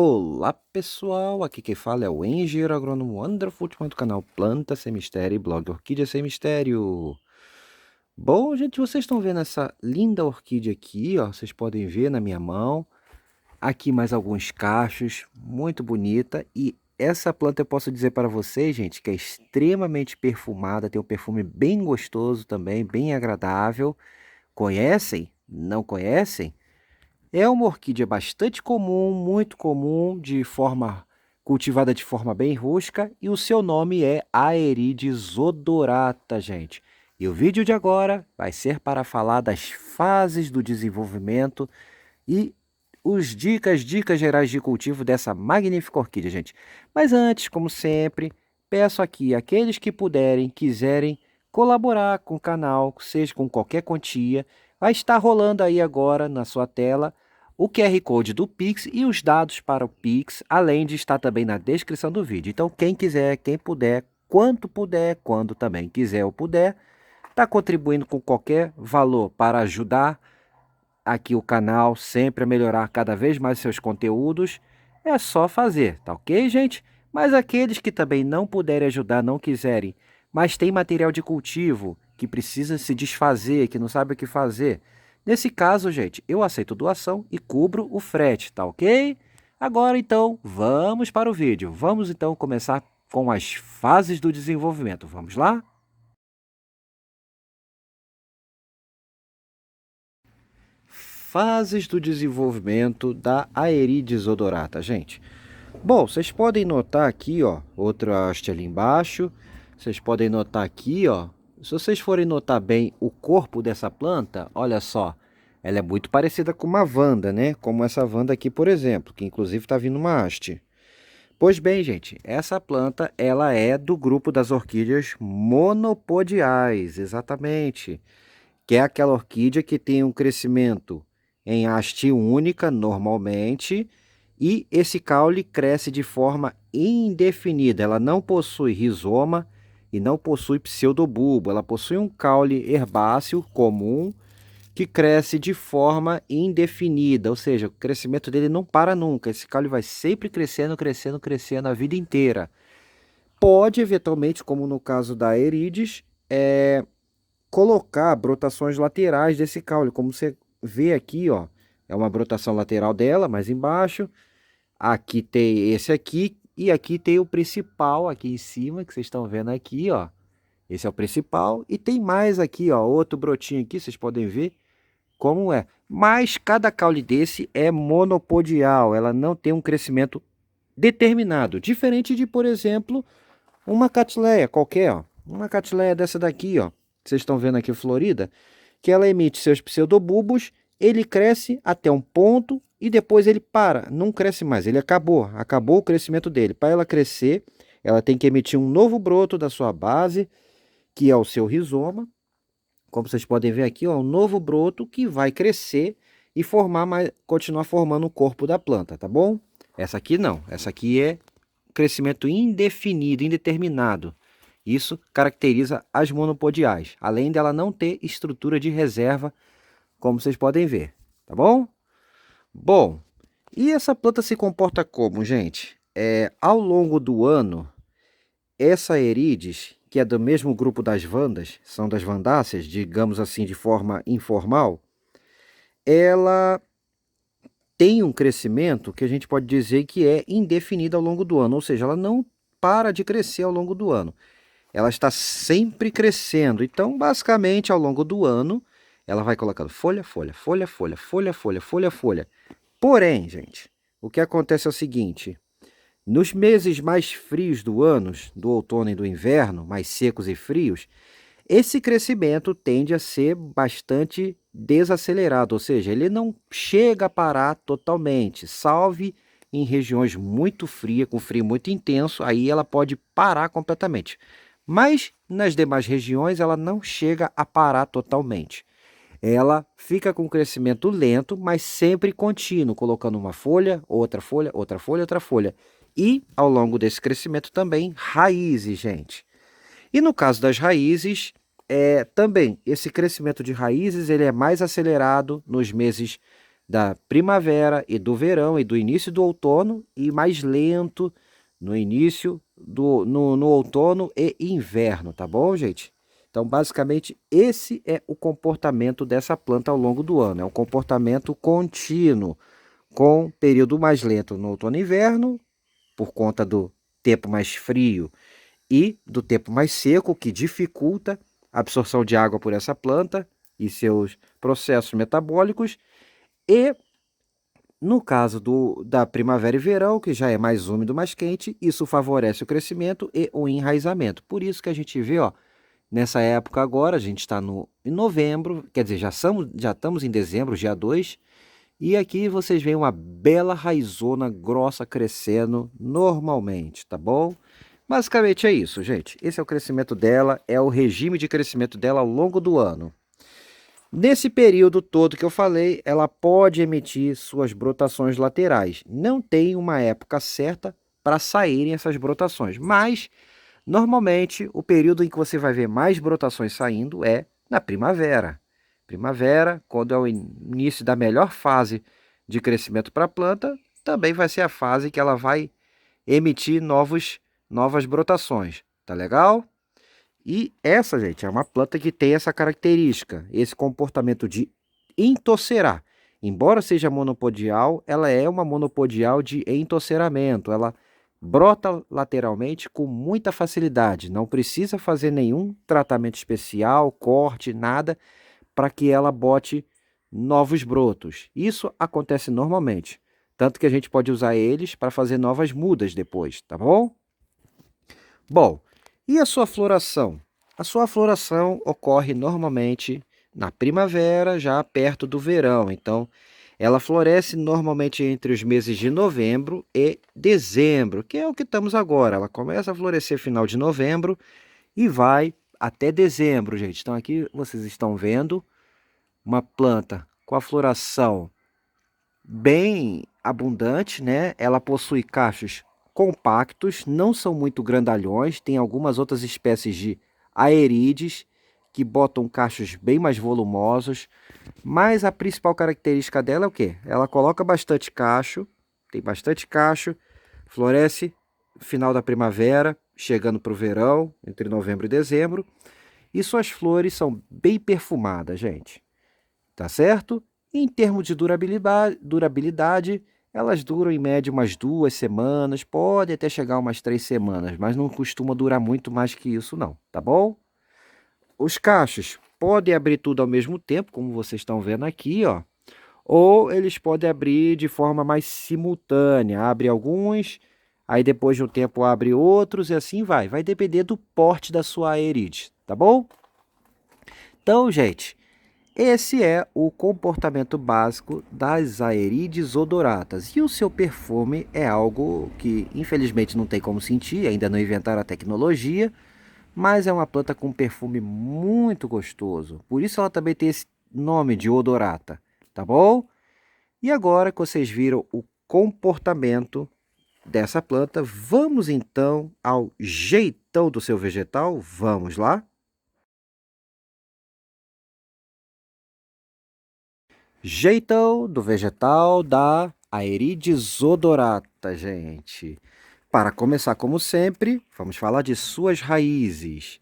Olá pessoal, aqui quem fala é o engenheiro agrônomo Wonderful do canal Planta Sem Mistério e blog Orquídea Sem Mistério. Bom, gente, vocês estão vendo essa linda orquídea aqui, ó, vocês podem ver na minha mão. Aqui mais alguns cachos, muito bonita. E essa planta eu posso dizer para vocês, gente, que é extremamente perfumada, tem um perfume bem gostoso também, bem agradável. Conhecem? Não conhecem? É uma orquídea bastante comum, muito comum, cultivada de forma bem rústica, e o seu nome é Aerides odorata, gente. E o vídeo de agora vai ser para falar das fases do desenvolvimento e os dicas gerais de cultivo dessa magnífica orquídea, gente. Mas antes, como sempre, peço aqui aqueles que puderem, quiserem colaborar com o canal, seja com qualquer quantia, vai estar rolando aí agora na sua tela o QR Code do Pix e os dados para o Pix, além de estar também na descrição do vídeo. Então, quem quiser, quem puder, quanto puder, quando também quiser ou puder, está contribuindo com qualquer valor para ajudar aqui o canal sempre a melhorar cada vez mais seus conteúdos, é só fazer, tá ok, gente? Mas aqueles que também não puderem ajudar, não quiserem, mas tem material de cultivo que precisa se desfazer, que não sabe o que fazer, nesse caso, gente, eu aceito doação e cubro o frete, tá ok? Agora, então, vamos para o vídeo. Vamos, então, começar com as fases do desenvolvimento. Vamos lá? Fases do desenvolvimento da Aerides odorata, gente. Bom, vocês podem notar aqui, ó, outra haste ali embaixo. Vocês podem notar aqui, ó. Se vocês forem notar bem o corpo dessa planta, olha só. Ela é muito parecida com uma vanda, né? Como essa vanda aqui, por exemplo, que inclusive está vindo uma haste. Pois bem, gente, essa planta, ela é do grupo das orquídeas monopodiais, exatamente. Que é aquela orquídea que tem um crescimento em haste única, normalmente, e esse caule cresce de forma indefinida. Ela não possui rizoma e não possui pseudobulbo. Ela possui um caule herbáceo comum que cresce de forma indefinida, ou seja, o crescimento dele não para nunca. Esse caule vai sempre crescendo, crescendo, crescendo a vida inteira. Pode, eventualmente, como no caso da Aerides, colocar brotações laterais desse caule, como você vê aqui, ó, é uma brotação lateral dela, mais embaixo. Aqui tem esse aqui e aqui tem o principal aqui em cima, que vocês estão vendo aqui, ó. Esse é o principal e tem mais aqui, ó, outro brotinho aqui, vocês podem ver como é. Mas cada caule desse é monopodial, ela não tem um crescimento determinado, diferente de, por exemplo, uma catileia qualquer, ó. Uma catileia dessa daqui, ó. Vocês estão vendo aqui florida, que ela emite seus pseudobulbos, ele cresce até um ponto e depois ele para, não cresce mais, ele acabou o crescimento dele. Para ela crescer, ela tem que emitir um novo broto da sua base, que é o seu rizoma. Como vocês podem ver aqui, ó, um novo broto que vai crescer e continuar formando o corpo da planta, tá bom? Essa aqui não, essa aqui é crescimento indefinido, indeterminado. Isso caracteriza as monopodiais, além dela não ter estrutura de reserva, como vocês podem ver, tá bom? Bom, e essa planta se comporta como, gente? Ao longo do ano, essa Erides, que é do mesmo grupo das vandas, são das vandáceas, digamos assim, de forma informal, ela tem um crescimento que a gente pode dizer que é indefinido ao longo do ano, ou seja, ela não para de crescer ao longo do ano. Ela está sempre crescendo. Então, basicamente, ao longo do ano, ela vai colocando folha, folha, folha, folha, folha, folha, folha, folha. Porém, gente, o que acontece é o seguinte: nos meses mais frios do ano, do outono e do inverno, mais secos e frios, esse crescimento tende a ser bastante desacelerado, ou seja, ele não chega a parar totalmente, salve em regiões muito frias, com frio muito intenso, aí ela pode parar completamente. Mas nas demais regiões ela não chega a parar totalmente. Ela fica com crescimento lento, mas sempre contínuo, colocando uma folha, outra folha, outra folha, outra folha. E ao longo desse crescimento também raízes, gente. E no caso das raízes, também esse crescimento de raízes ele é mais acelerado nos meses da primavera e do verão e do início do outono e mais lento no início no outono e inverno, tá bom, gente? Então, basicamente, esse é o comportamento dessa planta ao longo do ano. É um comportamento contínuo, com período mais lento no outono e inverno, por conta do tempo mais frio e do tempo mais seco, que dificulta a absorção de água por essa planta e seus processos metabólicos. E no caso da primavera e verão, que já é mais úmido, mais quente, isso favorece o crescimento e o enraizamento. Por isso que a gente vê, ó, nessa época agora, a gente está em novembro, quer dizer, já estamos em dezembro, dia 2, e aqui vocês veem uma bela raizona grossa crescendo normalmente, tá bom? Basicamente é isso, gente. Esse é o crescimento dela, é o regime de crescimento dela ao longo do ano. Nesse período todo que eu falei, ela pode emitir suas brotações laterais. Não tem uma época certa para saírem essas brotações, mas normalmente o período em que você vai ver mais brotações saindo é na primavera. Primavera, quando é o início da melhor fase de crescimento para a planta, também vai ser a fase que ela vai emitir novas brotações. Tá legal? E essa, gente, é uma planta que tem essa característica, esse comportamento de entocerar. Embora seja monopodial, ela é uma monopodial de entoceramento. Ela brota lateralmente com muita facilidade. Não precisa fazer nenhum tratamento especial, corte, nada, para que ela bote novos brotos. Isso acontece normalmente. Tanto que a gente pode usar eles para fazer novas mudas depois, tá bom? Bom, e a sua floração? A sua floração ocorre normalmente na primavera, já perto do verão. Então, ela floresce normalmente entre os meses de novembro e dezembro, que é o que estamos agora. Ela começa a florescer final de novembro e vai até dezembro, gente. Então, aqui vocês estão vendo uma planta com a floração bem abundante, né? Ela possui cachos compactos, não são muito grandalhões, tem algumas outras espécies de aerides que botam cachos bem mais volumosos, mas a principal característica dela é o quê? Ela coloca bastante cacho, tem bastante cacho, floresce no final da primavera, chegando para o verão, entre novembro e dezembro, e suas flores são bem perfumadas, gente. Tá certo? Em termos de durabilidade, elas duram em média umas 2 semanas, pode até chegar umas 3 semanas, mas não costuma durar muito mais que isso não, tá bom? Os cachos podem abrir tudo ao mesmo tempo, como vocês estão vendo aqui, ó. Ou eles podem abrir de forma mais simultânea, abre alguns, aí depois de um tempo abre outros e assim vai. Vai depender do porte da sua aerite, tá bom? Então, gente, esse é o comportamento básico das aerides odoratas. E o seu perfume é algo que, infelizmente, não tem como sentir, ainda não inventaram a tecnologia, mas é uma planta com perfume muito gostoso. Por isso ela também tem esse nome de odorata, tá bom? E agora que vocês viram o comportamento dessa planta, vamos então ao jeitão do seu vegetal? Vamos lá? Jeitão do vegetal da Aerides odorata, gente. Para começar, como sempre, vamos falar de suas raízes.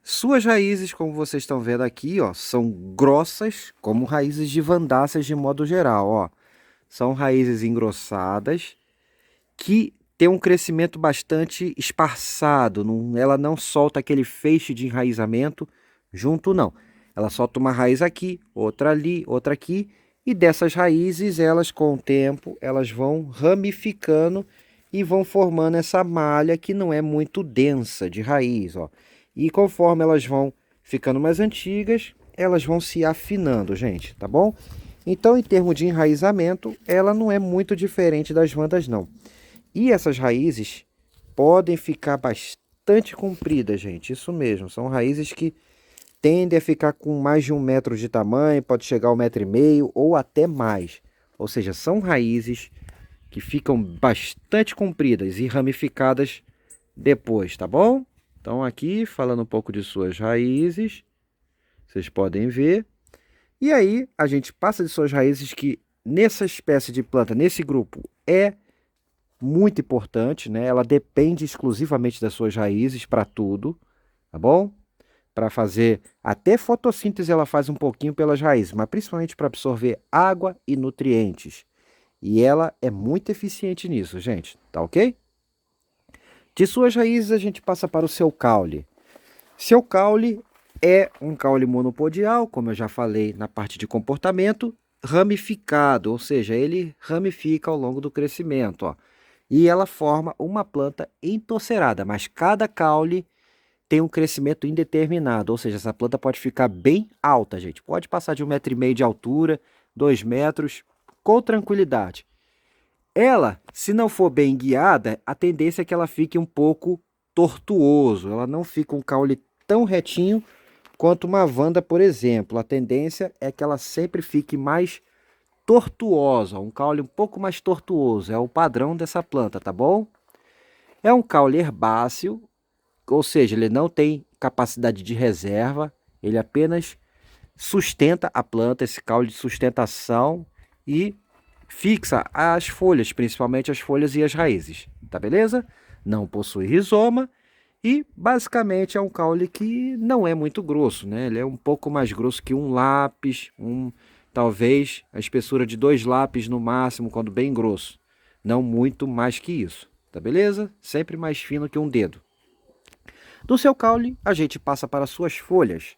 Suas raízes, como vocês estão vendo aqui, ó, são grossas, como raízes de vandáceas de modo geral, ó. São raízes engrossadas que têm um crescimento bastante esparçado. Ela não solta aquele feixe de enraizamento junto, não. Ela solta uma raiz aqui, outra ali, outra aqui, e dessas raízes, elas com o tempo, elas vão ramificando e vão formando essa malha que não é muito densa de raiz, ó. E conforme elas vão ficando mais antigas, elas vão se afinando, gente, tá bom? Então, em termos de enraizamento, ela não é muito diferente das vandas, não. E essas raízes podem ficar bastante compridas, gente, isso mesmo. São raízes que tendem a ficar com mais de 1 metro de tamanho, pode chegar a 1,5 m ou até mais. Ou seja, são raízes que ficam bastante compridas e ramificadas depois, tá bom? Então aqui, falando um pouco de suas raízes, vocês podem ver. E aí, a gente passa de suas raízes que nessa espécie de planta, nesse grupo, é muito importante, né? Ela depende exclusivamente das suas raízes para tudo, tá bom? Para fazer até fotossíntese ela faz um pouquinho pelas raízes, mas principalmente para absorver água e nutrientes. E ela é muito eficiente nisso, gente, tá ok? De suas raízes a gente passa para o seu caule. Seu caule é um caule monopodial, como eu já falei na parte de comportamento, ramificado, ou seja, ele ramifica ao longo do crescimento, ó. E ela forma uma planta entorcerada, mas cada caule tem um crescimento indeterminado, ou seja, essa planta pode ficar bem alta, gente. Pode passar de 1,5 m de altura, 2 metros, com tranquilidade. Ela, se não for bem guiada, a tendência é que ela fique um pouco tortuoso. Ela não fica um caule tão retinho quanto uma vanda, por exemplo. A tendência é que ela sempre fique mais tortuosa, um caule um pouco mais tortuoso. É o padrão dessa planta, tá bom? É um caule herbáceo, ou seja, ele não tem capacidade de reserva, ele apenas sustenta a planta, esse caule de sustentação, e fixa as folhas, principalmente as folhas e as raízes, tá beleza? Não possui rizoma e basicamente é um caule que não é muito grosso, né? Ele é um pouco mais grosso que um lápis, talvez a espessura de 2 lápis no máximo, quando bem grosso. Não muito mais que isso, tá beleza? Sempre mais fino que um dedo. Do seu caule, a gente passa para as suas folhas.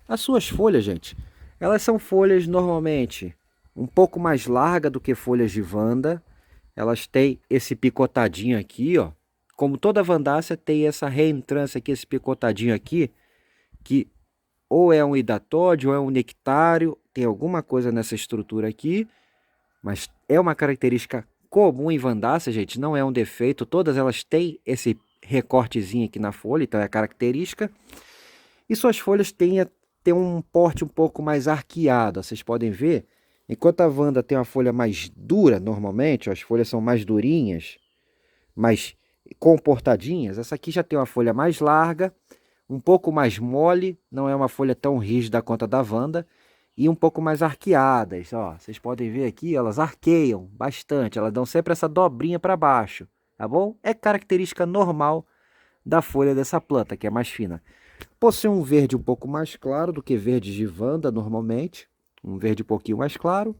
As suas folhas, gente, elas são folhas normalmente um pouco mais largas do que folhas de vanda. Elas têm esse picotadinho aqui, ó. Como toda vandácea tem essa reentrância aqui, esse picotadinho aqui, que ou é um hidatódio ou é um nectário, tem alguma coisa nessa estrutura aqui, mas é uma característica comum em vandácea, gente, não é um defeito. Todas elas têm esse recortezinho aqui na folha, então é característica. E suas folhas têm um porte um pouco mais arqueado, vocês podem ver. Enquanto a vanda tem uma folha mais dura, normalmente, ó, as folhas são mais durinhas, mais comportadinhas, essa aqui já tem uma folha mais larga, um pouco mais mole, não é uma folha tão rígida quanto a da vanda, e um pouco mais arqueadas, ó. Vocês podem ver aqui, elas arqueiam bastante, elas dão sempre essa dobrinha para baixo, tá bom? É característica normal da folha dessa planta, que é mais fina. Possui um verde um pouco mais claro do que verde de vanda normalmente, um verde um pouquinho mais claro,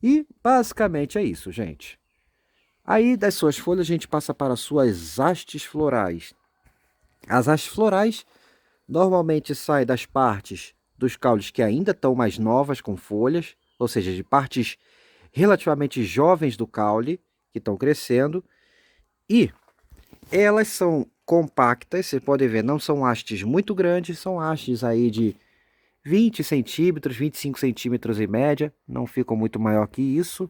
e basicamente é isso, gente. Aí das suas folhas a gente passa para as suas hastes florais. As hastes florais normalmente saem das partes dos caules que ainda estão mais novas com folhas, ou seja, de partes relativamente jovens do caule, que estão crescendo, e elas são compactas, você pode ver, não são hastes muito grandes, são hastes aí de 20 centímetros, 25 centímetros em média, não ficam muito maior que isso.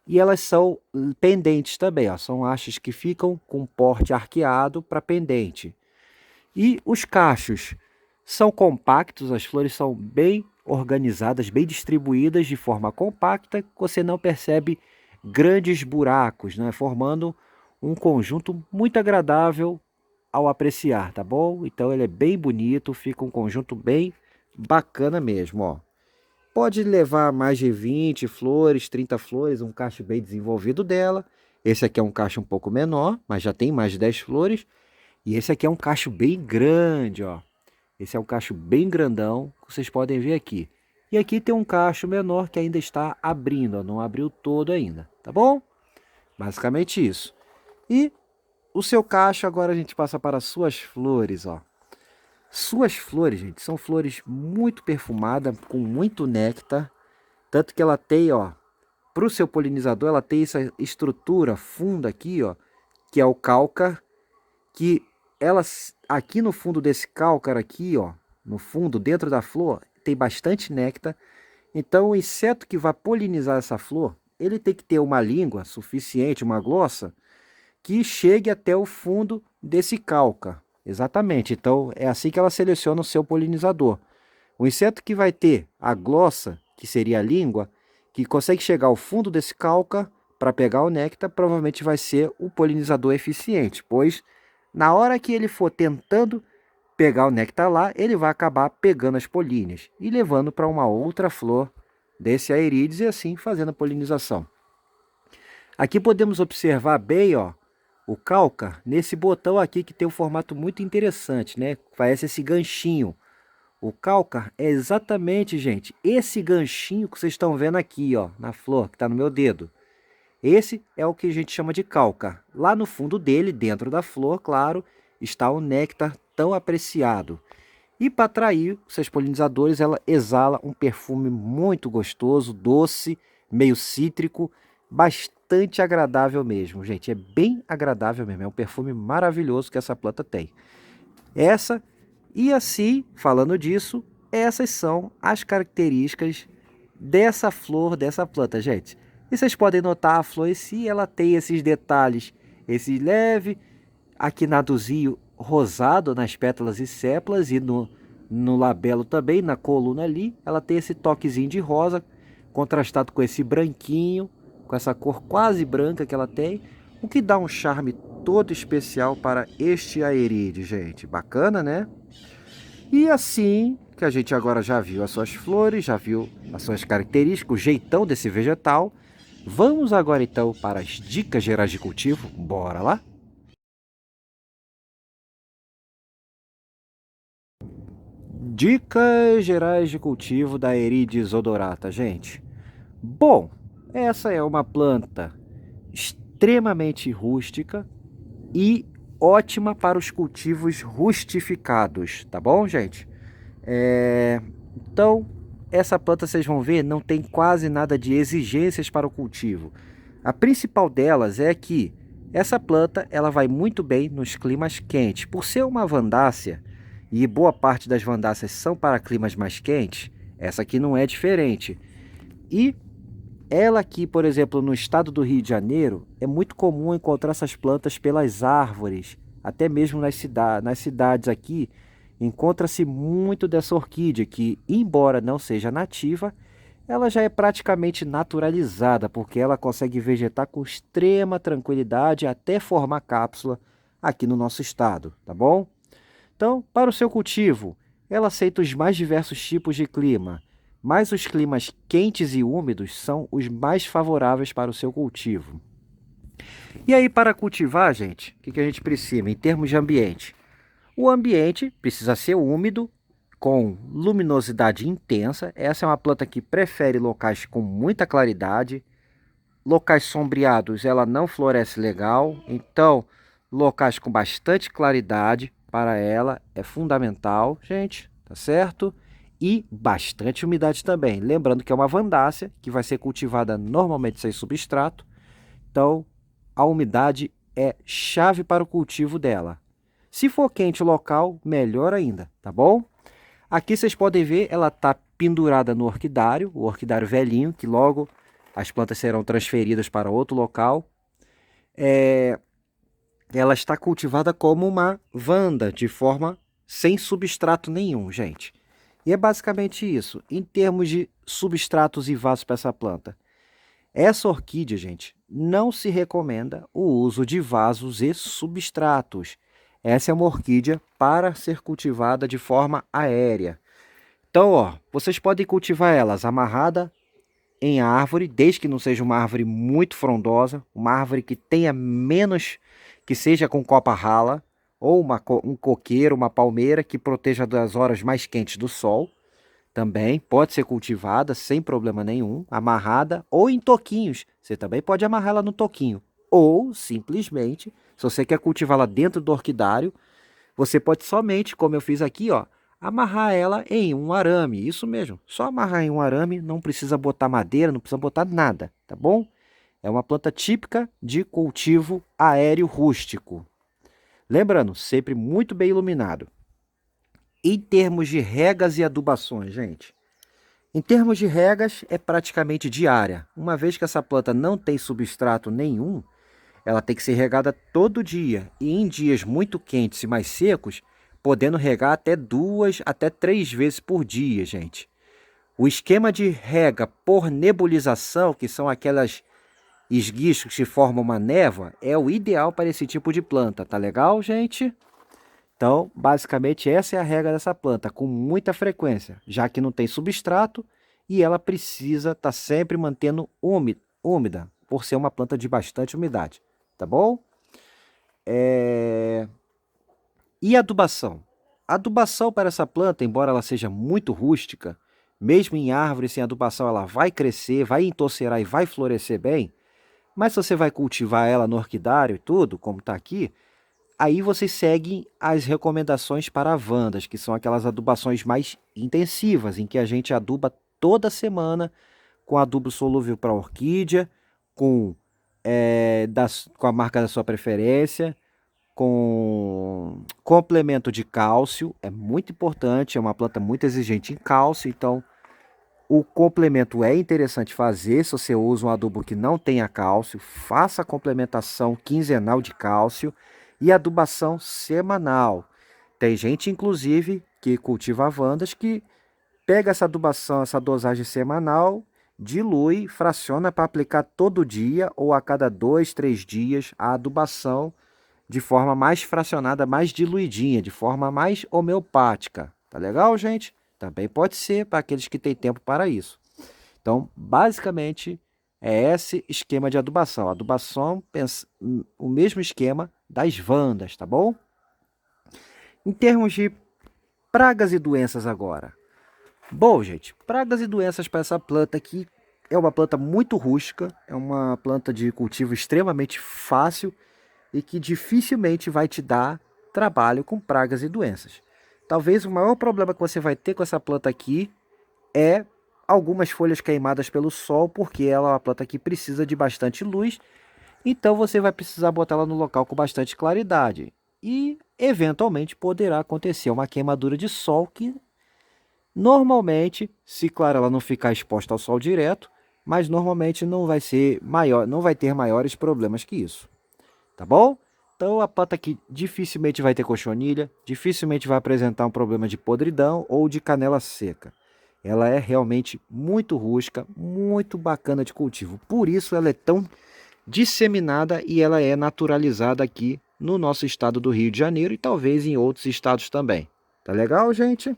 E elas são pendentes também, ó, são hastes que ficam com porte arqueado para pendente. E os cachos são compactos, as flores são bem organizadas, bem distribuídas de forma compacta, você não percebe grandes buracos, né, formando um conjunto muito agradável ao apreciar, tá bom? Então ele é bem bonito, fica um conjunto bem bacana mesmo, ó. Pode levar mais de 20 flores, 30 flores, um cacho bem desenvolvido dela. Esse aqui é um cacho um pouco menor, mas já tem mais de 10 flores. E esse aqui é um cacho bem grande, ó. Esse é um cacho bem grandão, vocês podem ver aqui. E aqui tem um cacho menor que ainda está abrindo, ó, não abriu todo ainda, tá bom? Basicamente isso. E o seu cacho, agora a gente passa para as suas flores, ó. Suas flores, gente, são flores muito perfumadas, com muito néctar. Tanto que ela tem, ó, para o seu polinizador, ela tem essa estrutura funda aqui, ó, que é o cálcar, que ela, aqui no fundo desse cálcar aqui, ó, no fundo, dentro da flor, tem bastante néctar. Então, o inseto que vai polinizar essa flor, ele tem que ter uma língua suficiente, uma glossa, que chegue até o fundo desse cálcar. Exatamente. Então, é assim que ela seleciona o seu polinizador. O inseto que vai ter a glossa, que seria a língua, que consegue chegar ao fundo desse cálcar para pegar o néctar, provavelmente vai ser o polinizador eficiente, pois na hora que ele for tentando pegar o néctar lá, ele vai acabar pegando as políneas e levando para uma outra flor desse aerídeos e assim fazendo a polinização. Aqui podemos observar bem, ó, o cálcar nesse botão aqui que tem um formato muito interessante, né? Parece esse ganchinho. O cálcar é exatamente, gente, esse ganchinho que vocês estão vendo aqui, ó, na flor, que está no meu dedo. Esse é o que a gente chama de cálcar. Lá no fundo dele, dentro da flor, claro, está o néctar tão apreciado. E para atrair os seus polinizadores, ela exala um perfume muito gostoso, doce, meio cítrico, bastante agradável mesmo, gente. É bem agradável mesmo, é um perfume maravilhoso que essa planta tem. Essa, e assim, falando disso, essas são as características dessa flor, dessa planta, gente. E vocês podem notar a flor em si, ela tem esses detalhes, esse leve aquinadozinho rosado nas pétalas e sépalas e no labelo também, na coluna ali, ela tem esse toquezinho de rosa, contrastado com esse branquinho, com essa cor quase branca que ela tem, o que dá um charme todo especial para este aeride, gente. Bacana, né? E assim que a gente agora já viu as suas flores, já viu as suas características, o jeitão desse vegetal, vamos agora então para as dicas gerais de cultivo. Bora lá? Dicas gerais de cultivo da Aerides odorata, gente. Bom, essa é uma planta extremamente rústica e ótima para os cultivos rustificados, tá bom, gente? Então, essa planta vocês vão ver, não tem quase nada de exigências para o cultivo. A principal delas é que essa planta ela vai muito bem nos climas quentes. Por ser uma vandácea, e boa parte das vandáceas são para climas mais quentes, essa aqui não é diferente. E ela aqui, por exemplo, no estado do Rio de Janeiro, é muito comum encontrar essas plantas pelas árvores, até mesmo nas cidades aqui, encontra-se muito dessa orquídea que, embora não seja nativa, ela já é praticamente naturalizada, porque ela consegue vegetar com extrema tranquilidade até formar cápsula aqui no nosso estado, tá bom? Então, para o seu cultivo, ela aceita os mais diversos tipos de clima, mas os climas quentes e úmidos são os mais favoráveis para o seu cultivo. E aí, para cultivar, gente, o que a gente precisa em termos de ambiente? O ambiente precisa ser úmido, com luminosidade intensa. Essa é uma planta que prefere locais com muita claridade. Locais sombreados ela não floresce legal, então locais com bastante claridade para ela é fundamental, gente, tá certo? E bastante umidade também. Lembrando que é uma vandácea que vai ser cultivada normalmente sem substrato, então a umidade é chave para o cultivo dela. Se for quente o local, melhor ainda, tá bom? Aqui vocês podem ver, ela está pendurada no orquidário, o orquidário velhinho, que logo as plantas serão transferidas para outro local. Ela está cultivada como uma vanda, de forma sem substrato nenhum, gente. E é basicamente isso, em termos de substratos e vasos para essa planta. Essa orquídea, gente, não se recomenda o uso de vasos e substratos. Essa é uma orquídea para ser cultivada de forma aérea. Então, ó, vocês podem cultivar elas amarrada em árvore, desde que não seja uma árvore muito frondosa, uma árvore que tenha menos, que seja com copa rala, ou um coqueiro, uma palmeira que proteja das horas mais quentes do sol. Também pode ser cultivada sem problema nenhum, amarrada ou em toquinhos. Você também pode amarrá-la no toquinho. Ou, simplesmente, se você quer cultivá-la dentro do orquidário, você pode somente, como eu fiz aqui, ó, amarrar ela em um arame. Isso mesmo, só amarrar em um arame, não precisa botar madeira, não precisa botar nada, tá bom? É uma planta típica de cultivo aéreo rústico. Lembrando, sempre muito bem iluminado. Em termos de regas e adubações, gente. Em termos de regas, é praticamente diária. Uma vez que essa planta não tem substrato nenhum, ela tem que ser regada todo dia. E em dias muito quentes e mais secos, podendo regar até 2 até 3 vezes por dia, gente. O esquema de rega por nebulização, que são aquelas esguichos que formam uma névoa, é o ideal para esse tipo de planta. Tá legal, gente? Então, basicamente, essa é a regra dessa planta, com muita frequência, já que não tem substrato e ela precisa estar sempre mantendo úmida, por ser uma planta de bastante umidade, tá bom? E adubação? A adubação para essa planta, embora ela seja muito rústica, mesmo em árvore sem adubação ela vai crescer, vai entorcerar e vai florescer bem, mas se você vai cultivar ela no orquidário e tudo, como está aqui, aí você segue as recomendações para vandas, que são aquelas adubações mais intensivas, em que a gente aduba toda semana com adubo solúvel para orquídea, com, com a marca da sua preferência, com complemento de cálcio, é muito importante, é uma planta muito exigente em cálcio, então o complemento é interessante fazer. Se você usa um adubo que não tenha cálcio, faça a complementação quinzenal de cálcio e adubação semanal. Tem gente, inclusive, que cultiva vandas que pega essa adubação, essa dosagem semanal, dilui, fraciona para aplicar todo dia ou a cada 2, 3 dias a adubação de forma mais fracionada, mais diluidinha, de forma mais homeopática. Tá legal, gente? Também pode ser para aqueles que têm tempo para isso. Então, basicamente, é esse esquema de adubação. Adubação, o mesmo esquema das vandas, tá bom? Em termos de pragas e doenças agora. Bom, gente, pragas e doenças para essa planta aqui é uma planta muito rústica, é uma planta de cultivo extremamente fácil e que dificilmente vai te dar trabalho com pragas e doenças. Talvez o maior problema que você vai ter com essa planta aqui é algumas folhas queimadas pelo sol, porque ela é uma planta que precisa de bastante luz, então você vai precisar botar ela no local com bastante claridade. E, eventualmente, poderá acontecer uma queimadura de sol que, normalmente, se claro ela não ficar exposta ao sol direto, mas normalmente não vai ser maior, não vai ter maiores problemas que isso. Tá bom? Então a planta aqui dificilmente vai ter cochonilha, dificilmente vai apresentar um problema de podridão ou de canela seca. Ela é realmente muito rústica, muito bacana de cultivo. Por isso ela é tão disseminada e ela é naturalizada aqui no nosso estado do Rio de Janeiro e talvez em outros estados também. Tá legal, gente?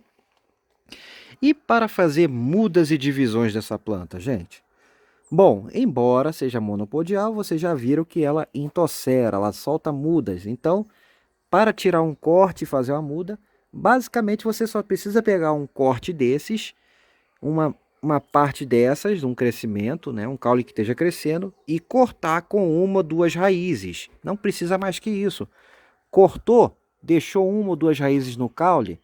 E para fazer mudas e divisões dessa planta, gente? Bom, embora seja monopodial, vocês já viram que ela intocera, ela solta mudas. Então, para tirar um corte e fazer uma muda, basicamente você só precisa pegar um corte desses, uma parte dessas, um crescimento, né, um caule que esteja crescendo, e cortar com uma ou duas raízes. Não precisa mais que isso. Cortou, deixou uma ou duas raízes no caule,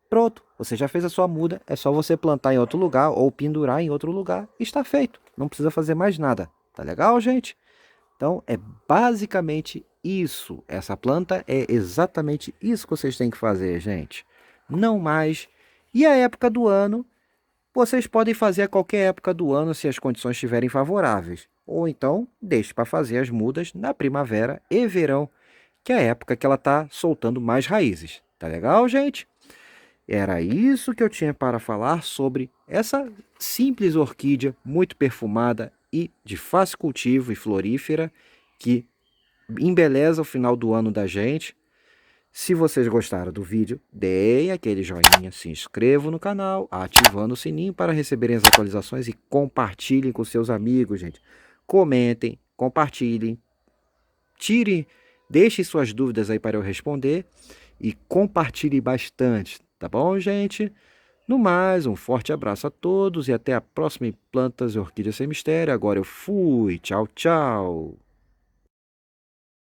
pronto, você já fez a sua muda, é só você plantar em outro lugar ou pendurar em outro lugar e está feito. Não precisa fazer mais nada. Tá legal, gente? Então, é basicamente isso. Essa planta é exatamente isso que vocês têm que fazer, gente. Não mais. E a época do ano, vocês podem fazer a qualquer época do ano se as condições estiverem favoráveis. Ou então, deixe para fazer as mudas na primavera e verão, que é a época que ela está soltando mais raízes. Tá legal, gente? Era isso que eu tinha para falar sobre essa simples orquídea muito perfumada e de fácil cultivo e florífera que embeleza o final do ano da gente. Se vocês gostaram do vídeo, deem aquele joinha, se inscrevam no canal, ativando o sininho para receberem as atualizações e compartilhem com seus amigos, gente. Comentem, compartilhem, tirem, deixem suas dúvidas aí para eu responder e compartilhem bastante. Tá bom, gente? No mais, um forte abraço a todos e até a próxima em Plantas e Orquídeas Sem Mistério. Agora eu fui. Tchau, tchau.